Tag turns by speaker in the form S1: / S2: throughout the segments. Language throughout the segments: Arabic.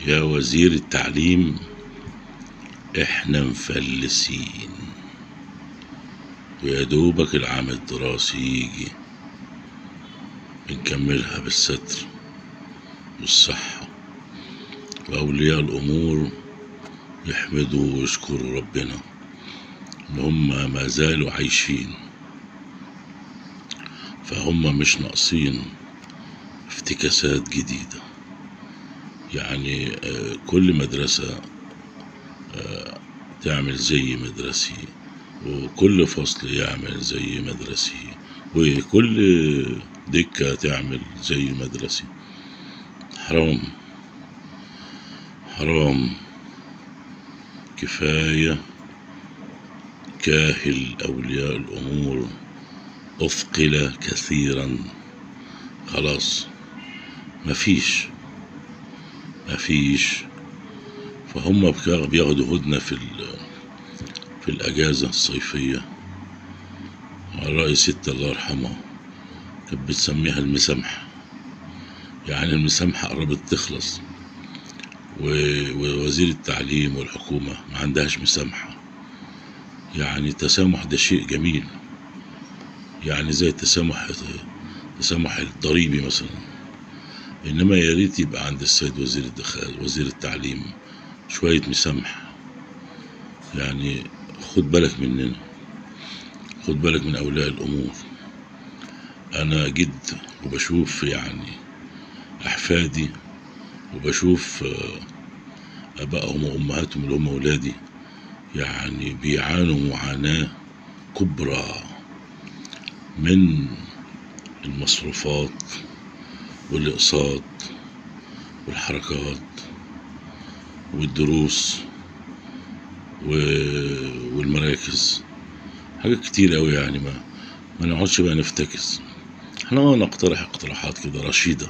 S1: يا وزير التعليم، احنا مفلسين ويا دوبك العام الدراسي يجي بنكملها بالستر والصحة، وأولياء الأمور يحمدوا ويشكروا ربنا إن هم ما زالوا عايشين، فهم مش ناقصين افتكاسات جديدة. يعني كل مدرسة تعمل زي مدرسي، وكل فصل يعمل زي مدرسي، وكل دكة تعمل زي مدرسي. حرام حرام، كفاية كاهل أولياء الأمور أثقل كثيرا، خلاص مفيش. فهم بياخدوا هدنة في الأجازة الصيفية. على رأي ست الله يرحمها كانت بتسميها المسامحة، يعني المسامحة قربت تخلص، ووزير التعليم والحكومة ما عندهاش مسامحة. يعني التسامح ده شيء جميل، يعني زي التسامح الضريبي مثلا، إنما يا ريت يبقى عند السيد وزير التعليم شوية مسامحة. يعني خد بالك مننا، خد بالك من أولياء الأمور. أنا جد وبشوف يعني أحفادي، وبشوف أبائهم وأمهاتهم اللي هم أولادي، يعني بيعانوا معاناة كبرى من المصروفات والإقساط والحركات والدروس والمراكز، حاجات كتير أوي. يعني ما نقعدش بقى نفتكس، احنا نقترح اقتراحات كده رشيدة.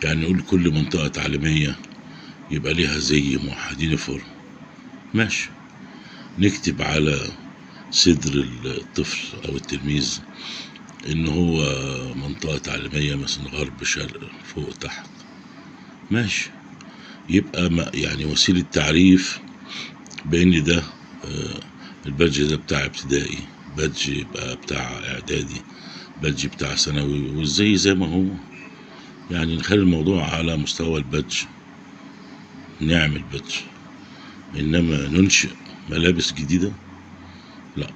S1: يعني نقول كل منطقة تعليمية يبقى ليها زي موحدين فرن، ماشي. نكتب على صدر الطفل أو التلميذ إن هو منطقة تعليمية مثلا غرب شرق فوق تحت، ماشي. يبقى يعني وسيلة تعريف بإن ده البادج ده بتاع ابتدائي، بادج يبقى بتاع إعدادي، بادج بتاع ثانوي، وإزاي زي ما هو. يعني نخلي الموضوع على مستوى البادج، نعمل بادج، إنما ننشئ ملابس جديدة لا.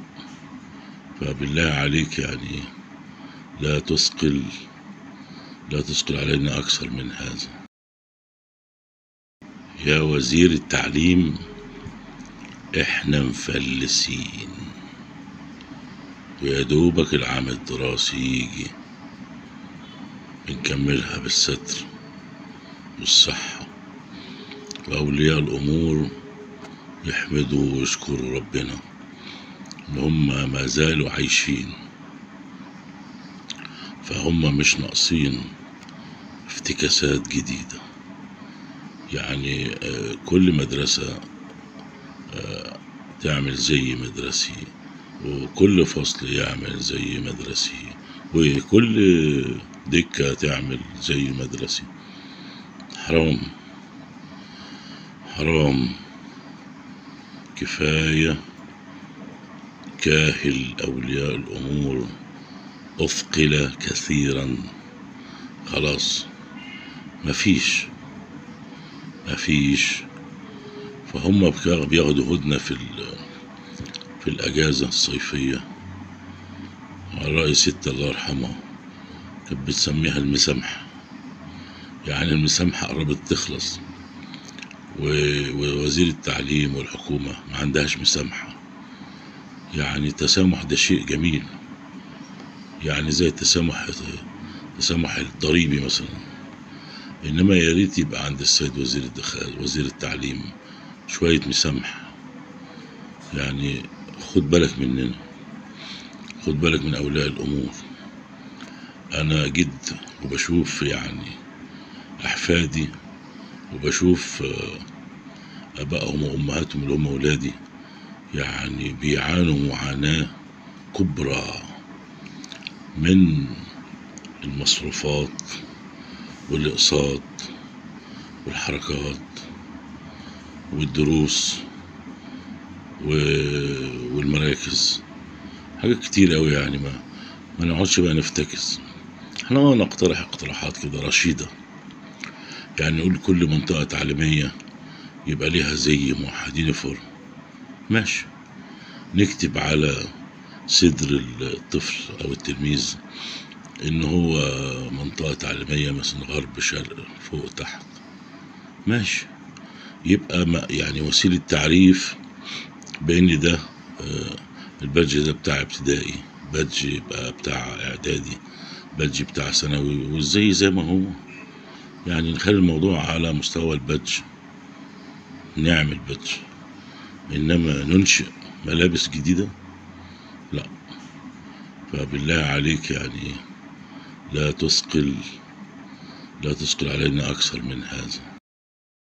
S1: فبالله عليك يعني لا تثقل علينا أكثر من هذا. يا وزير التعليم، احنا مفلسين ويا دوبك العام الدراسي يجي بنكملها بالستر والصحة، وأولياء الأمور يحمدوا ويشكروا ربنا إن هم ما زالوا عايشين، فهم مش ناقصين افتكاسات جديدة. يعني كل مدرسة تعمل زي مدرسي، وكل فصل يعمل زي مدرسي، وكل دكة تعمل زي مدرسي. حرام، كفاية كاهل أولياء الأمور أثقل كثيرا، خلاص مفيش. فهم بياخدوا هدنة في الأجازة الصيفية. على رأي ست الله يرحمها كانت بتسميها المسامحة، يعني المسامحة قربت تخلص، ووزير التعليم والحكومة ما عندهاش مسامحة. يعني التسامح ده شيء جميل، يعني زي التسامح الضريبي مثلا، إنما يا ريت يبقى عند السيد وزير التعليم شوية مسامحة. يعني خد بالك مننا، خد بالك من أولياء الأمور. أنا جد وبشوف يعني أحفادي، وبشوف أبائهم وأمهاتهم اللي هم أولادي، يعني بيعانوا معاناة كبرى من المصروفات والإقساط والحركات والدروس والمراكز، حاجات كتير أوي يعني ما نقعدش بقى نفتكس. احنا نقترح اقتراحات كده رشيدة، يعني نقول كل منطقة تعليمية يبقى ليها زي موحد يونيفورم، ماشي. نكتب على صدر الطفل أو التلميذ إن هو منطقة تعليمية مثلا غرب شرق فوق تحت، ماشي. يبقى يعني وسيلة تعريف بإن ده البادج ده بتاع ابتدائي، بادج يبقى بتاع إعدادي، بادج بتاع ثانوي، وإزاي زي ما هو. يعني نخلي الموضوع على مستوى البادج، نعمل بادج، إنما ننشئ ملابس جديدة لا. فبالله عليك يعني لا تثقل علينا أكثر من هذا.